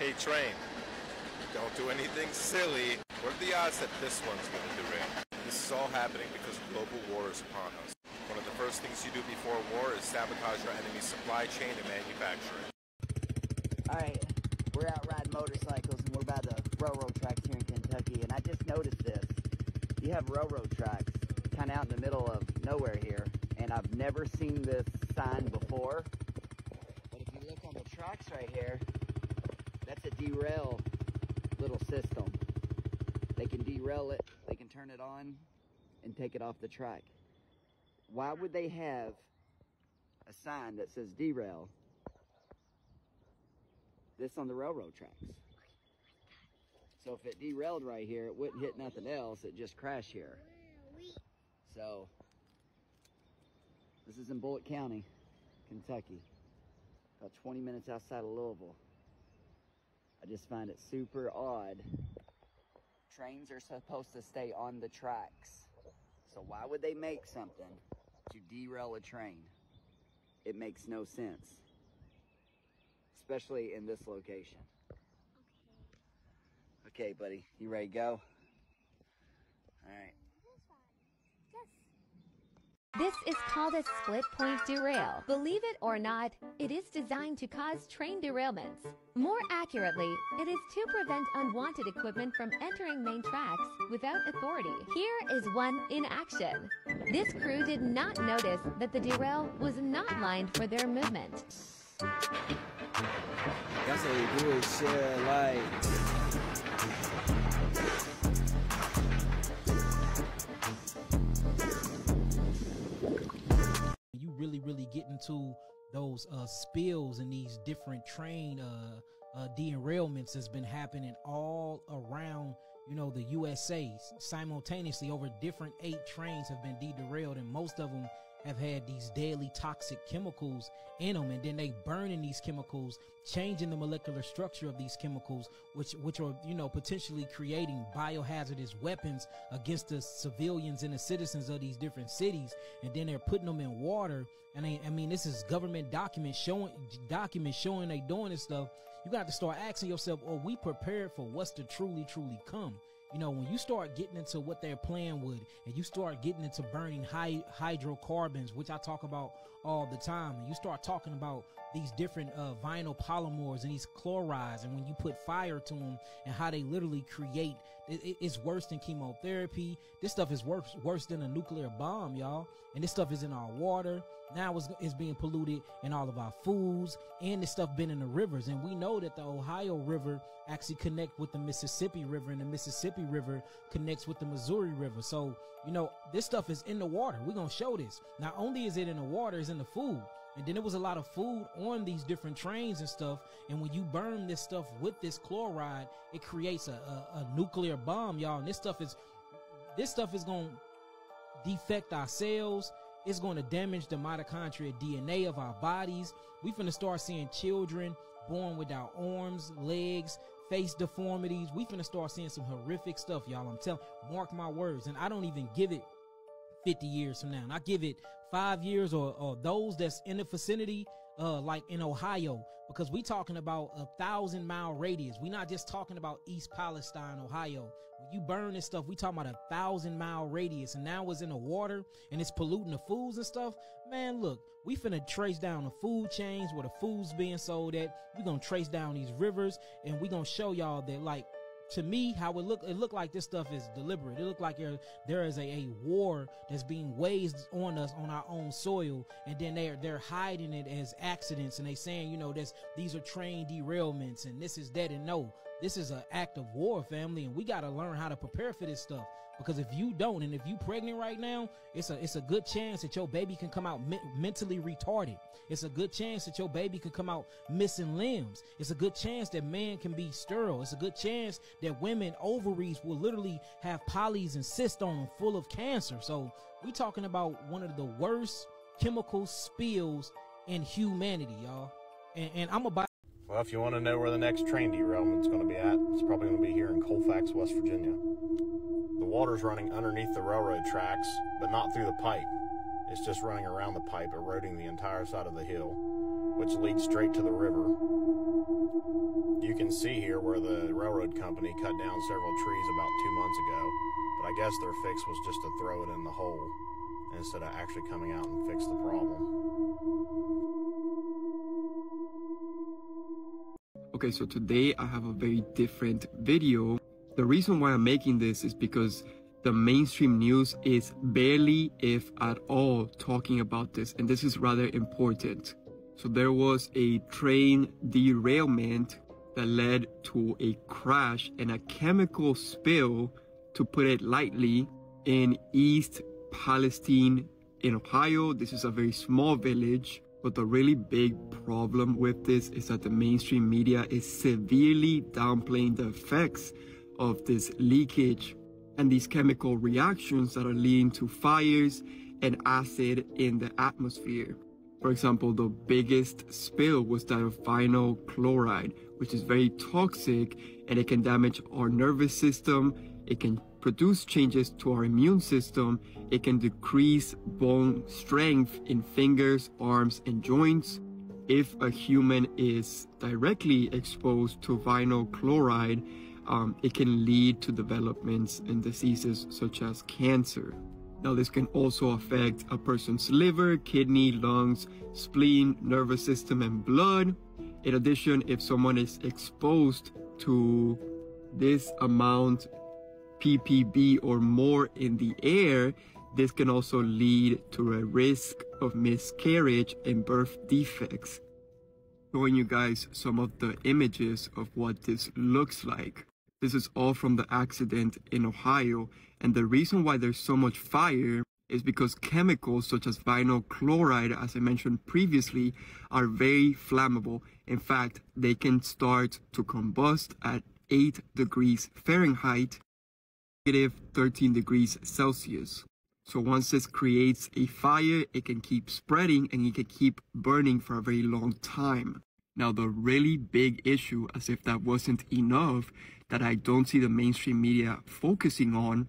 Hey train, don't do anything silly. What are the odds that this one's going to derail? This is all happening because global war is upon us. One of the first things you do before war is sabotage your enemy's supply chain and manufacturing. Alright, we're out riding motorcycles and we're by the railroad tracks here in Kentucky, and I just noticed this. You have railroad tracks kind of out in the middle of nowhere here, and I've never seen this sign before. But if you look on the tracks right here, that's a derail little system. They can derail it, they can turn it on and take it off the track. Why would they have a sign that says derail this on the railroad tracks? So if it derailed right here, it wouldn't hit nothing else, it just crashed here. So this is in Bullitt County, Kentucky, about 20 minutes outside of Louisville. I just find it super odd. Trains are supposed to stay on the tracks. So why would they make something to derail a train? It makes no sense. Especially in this location. Okay, buddy, you ready to go? All right. This is called a split point derail. Believe it or not, it is designed to cause train derailments. More accurately, it is to prevent unwanted equipment from entering main tracks without authority. Here is one in action. This crew did not notice that the derail was not lined for their movement. That's what we do is share light. You really get into those spills and these different train derailments that's been happening all around, you know, the USA. Simultaneously, over different 8 trains have been derailed, and most of them have had these deadly toxic chemicals in them, and then they burning these chemicals, changing the molecular structure of these chemicals, which are, you know, potentially creating biohazardous weapons against the civilians and the citizens of these different cities. And then they're putting them in water. And I mean, this is government documents showing they doing this stuff. You got to start asking yourself, are we prepared for what's to truly come? You know, when you start getting into what they're playing with, and you start getting into burning hydrocarbons, which I talk about all the time, and you start talking about these different vinyl polymers and these chlorides, and when you put fire to them and how they literally create, it's worse than chemotherapy. This stuff is worse than a nuclear bomb, y'all. And this stuff is in our water. Now it's being polluted in all of our foods, and this stuff been in the rivers. And we know that the Ohio River actually connect with the Mississippi River, and the Mississippi River connects with the Missouri River. So, you know, this stuff is in the water. We're going to show this. Not only is it in the water, it's in the food. And then there was a lot of food on these different trains and stuff. And when you burn this stuff with this chloride, it creates a nuclear bomb, y'all. And this stuff is going to defect our cells. It's going to damage the mitochondrial DNA of our bodies. We finna start seeing children born without arms, legs, face deformities. We finna start seeing some horrific stuff, y'all. I'm telling, mark my words. And I don't even give it 50 years from now. And I give it 5 years or those that's in the vicinity, like in Ohio, because we talking about 1,000-mile radius. We're not just talking about East Palestine, Ohio. When you burn this stuff, we talking about 1,000-mile radius, and now it's in the water and it's polluting the foods and stuff. Man, look, we finna trace down the food chains where the food's being sold at. We're gonna trace down these rivers, and we're gonna show y'all that, like, to me, how it look like this stuff is deliberate. It look like there is a war that's being waged on us on our own soil, and then they're hiding it as accidents, and they saying, you know, these are train derailments and this is that. And no, this is an act of war, family, and we got to learn how to prepare for this stuff. Because if you don't, and if you pregnant right now, it's a good chance that your baby can come out mentally retarded. It's a good chance that your baby can come out missing limbs. It's a good chance that man can be sterile. It's a good chance that women ovaries will literally have polyps and cysts on them full of cancer. So we talking about one of the worst chemical spills in humanity, y'all. And I'm about. Well, if you want to know where the next train derailment's going to be at, it's probably going to be here in Colfax, West Virginia. The water's running underneath the railroad tracks, but not through the pipe. It's just running around the pipe, eroding the entire side of the hill, which leads straight to the river. You You can see here where the railroad company cut down several trees about 2 months ago, but I guess their fix was just to throw it in the hole instead of actually coming out and fix the problem. Okay, so today I have a very different video. The reason why I'm making this is because the mainstream news is barely, if at all, talking about this, and this is rather important. So there was a train derailment that led to a crash and a chemical spill, to put it lightly, in East Palestine in Ohio. This is a very small village. But the really big problem with this is that the mainstream media is severely downplaying the effects of this leakage and these chemical reactions that are leading to fires and acid in the atmosphere. For example, the biggest spill was that of vinyl chloride, which is very toxic, and it can damage our nervous system. It can produce changes to our immune system. It can decrease bone strength in fingers, arms, and joints. If a human is directly exposed to vinyl chloride, it can lead to developments and diseases such as cancer. Now, this can also affect a person's liver, kidney, lungs, spleen, nervous system, and blood. In addition, if someone is exposed to this amount ppb or more in the air, this can also lead to a risk of miscarriage and birth defects. Showing you guys some of the images of what this looks like. This is all from the accident in Ohio, and the reason why there's so much fire is because chemicals such as vinyl chloride, as I mentioned previously, are very flammable. In fact, they can start to combust at 8 degrees Fahrenheit, negative 13 degrees Celsius. So once this creates a fire, it can keep spreading and it can keep burning for a very long time. Now, the really big issue, as if that wasn't enough, that I don't see the mainstream media focusing on,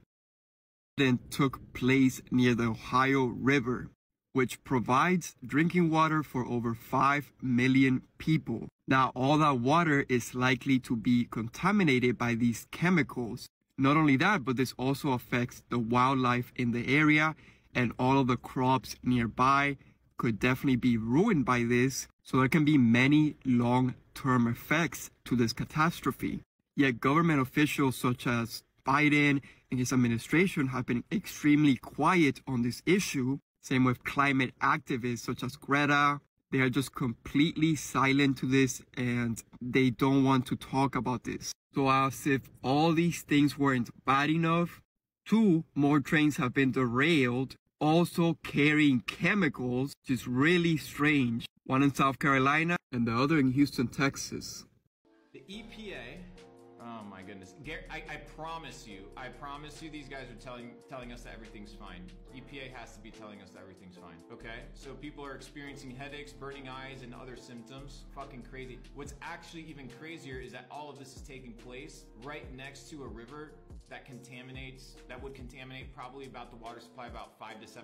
then took place near the Ohio River, which provides drinking water for over 5 million people. Now, all that water is likely to be contaminated by these chemicals. Not only that, but this also affects the wildlife in the area, and all of the crops nearby could definitely be ruined by this. So there can be many long-term effects to this catastrophe. Yet government officials such as Biden and his administration have been extremely quiet on this issue. Same with climate activists such as Greta. They are just completely silent to this, and they don't want to talk about this. So as if all these things weren't bad enough, 2 more trains have been derailed, also carrying chemicals, which is really strange. One in South Carolina and the other in Houston, Texas. The EPA, oh my goodness. I promise you these guys are telling us that everything's fine. EPA has to be telling us that everything's fine, okay? So people are experiencing headaches, burning eyes, and other symptoms. Fucking crazy. What's actually even crazier is that all of this is taking place right next to a river that would contaminate probably about the water supply about 5 to 7%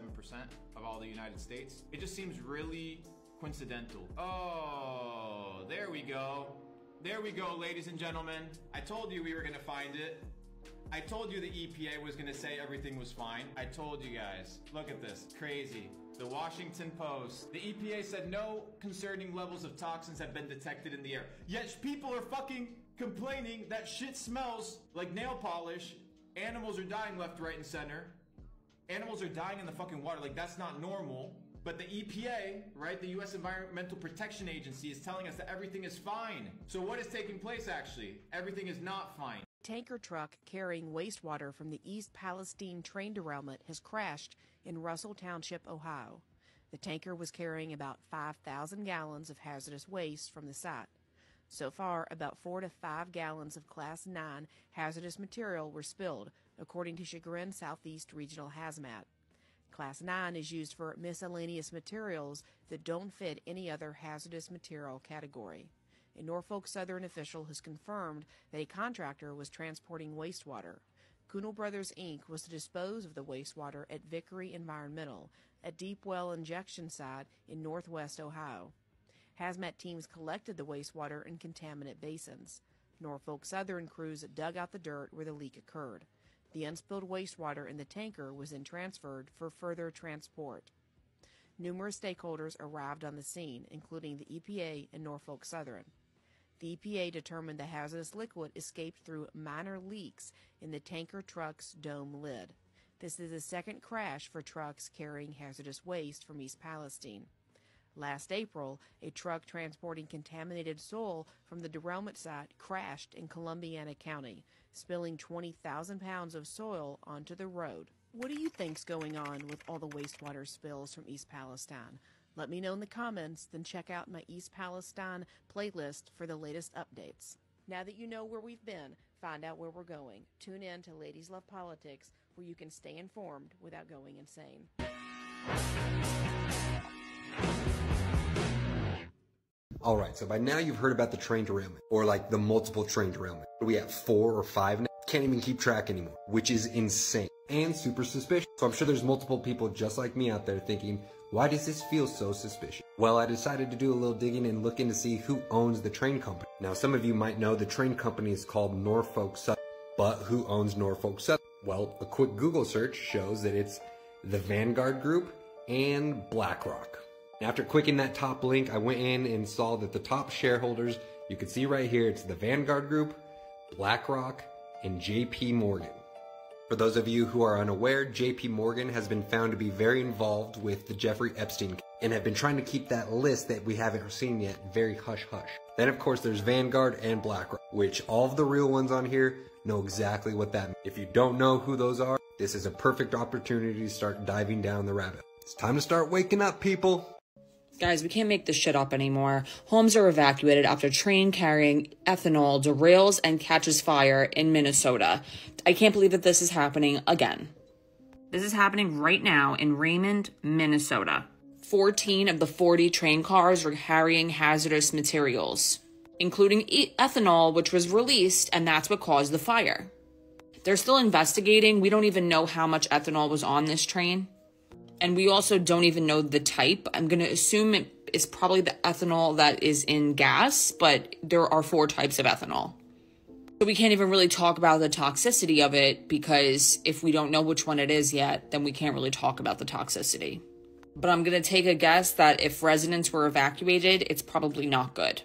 of all the United States. It just seems really coincidental. Oh, there we go. There we go, ladies and gentlemen. I told you we were gonna find it. I told you the EPA was gonna say everything was fine. I told you guys. Look at this, crazy. The Washington Post. The EPA said no concerning levels of toxins have been detected in the air. Yet people are fucking complaining that shit smells like nail polish. Animals are dying left, right, and center. Animals are dying in the fucking water. Like, that's not normal. But the EPA, right, the U.S. Environmental Protection Agency, is telling us that everything is fine. So what is taking place, actually? Everything is not fine. Tanker truck carrying wastewater from the East Palestine train derailment has crashed in Russell Township, Ohio. The tanker was carrying about 5,000 gallons of hazardous waste from the site. So far, about 4 to 5 gallons of Class 9 hazardous material were spilled, according to Chagrin Southeast Regional Hazmat. Class 9 is used for miscellaneous materials that don't fit any other hazardous material category. A Norfolk Southern official has confirmed that a contractor was transporting wastewater. Kuhnel Brothers, Inc. was to dispose of the wastewater at Vickery Environmental, a deep well injection site in northwest Ohio. Hazmat teams collected the wastewater in contaminant basins. Norfolk Southern crews dug out the dirt where the leak occurred. The unspilled wastewater in the tanker was then transferred for further transport. Numerous stakeholders arrived on the scene, including the EPA and Norfolk Southern. The EPA determined the hazardous liquid escaped through minor leaks in the tanker truck's dome lid. This is the second crash for trucks carrying hazardous waste from East Palestine. Last April, a truck transporting contaminated soil from the derailment site crashed in Columbiana County, spilling 20,000 pounds of soil onto the road. What do you think's going on with all the wastewater spills from East Palestine? Let me know in the comments, then check out my East Palestine playlist for the latest updates. Now that you know where we've been, find out where we're going. Tune in to Ladies Love Politics, where you can stay informed without going insane. All right, so by now you've heard about the train derailment, or like the multiple train derailment. Are we at 4 or 5 now? Can't even keep track anymore, which is insane and super suspicious. So I'm sure there's multiple people just like me out there thinking, why does this feel so suspicious? Well, I decided to do a little digging and look in to see who owns the train company. Now, some of you might know the train company is called Norfolk Southern, but who owns Norfolk Southern? Well, a quick Google search shows that it's the Vanguard Group and BlackRock. After clicking that top link, I went in and saw that the top shareholders, you can see right here, it's the Vanguard Group, BlackRock, and JP Morgan. For those of you who are unaware, JP Morgan has been found to be very involved with the Jeffrey Epstein case and have been trying to keep that list that we haven't seen yet very hush-hush. Then of course there's Vanguard and BlackRock, which all of the real ones on here know exactly what that means. If you don't know who those are, this is a perfect opportunity to start diving down the rabbit hole. It's time to start waking up, people. Guys, we can't make this shit up anymore. Homes are evacuated after train carrying ethanol derails and catches fire in Minnesota. I can't believe that this is happening again. This is happening right now in Raymond, Minnesota. 14 of the 40 train cars are carrying hazardous materials, including ethanol, which was released, and that's what caused the fire. They're still investigating. We don't even know how much ethanol was on this train. And we also don't even know the type. I'm going to assume it is probably the ethanol that is in gas, but there are 4 types of ethanol. So we can't even really talk about the toxicity of it, because if we don't know which one it is yet, then we can't really talk about the toxicity. But I'm going to take a guess that if residents were evacuated, it's probably not good.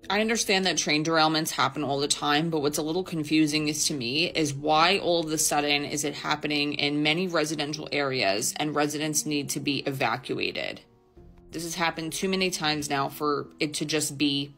I understand that train derailments happen all the time, but what's a little confusing is to me is why all of a sudden is it happening in many residential areas and residents need to be evacuated. This has happened too many times now for it to just be.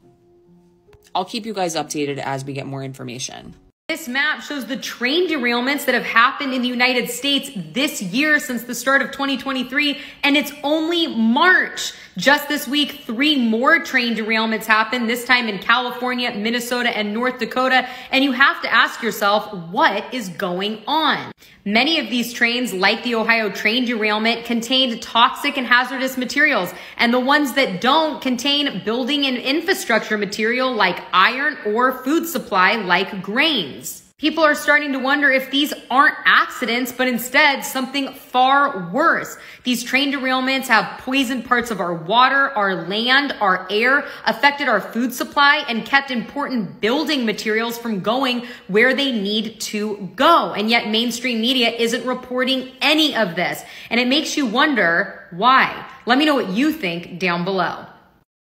I'll keep you guys updated as we get more information. This map shows the train derailments that have happened in the United States this year since the start of 2023, and it's only March. Just this week, 3 more train derailments happened, this time in California, Minnesota, and North Dakota, and you have to ask yourself, what is going on? Many of these trains, like the Ohio train derailment, contained toxic and hazardous materials, and the ones that don't contain building and infrastructure material like iron or food supply like grains. People are starting to wonder if these aren't accidents, but instead something far worse. These train derailments have poisoned parts of our water, our land, our air, affected our food supply, and kept important building materials from going where they need to go. And yet mainstream media isn't reporting any of this. And it makes you wonder why. Let me know what you think down below.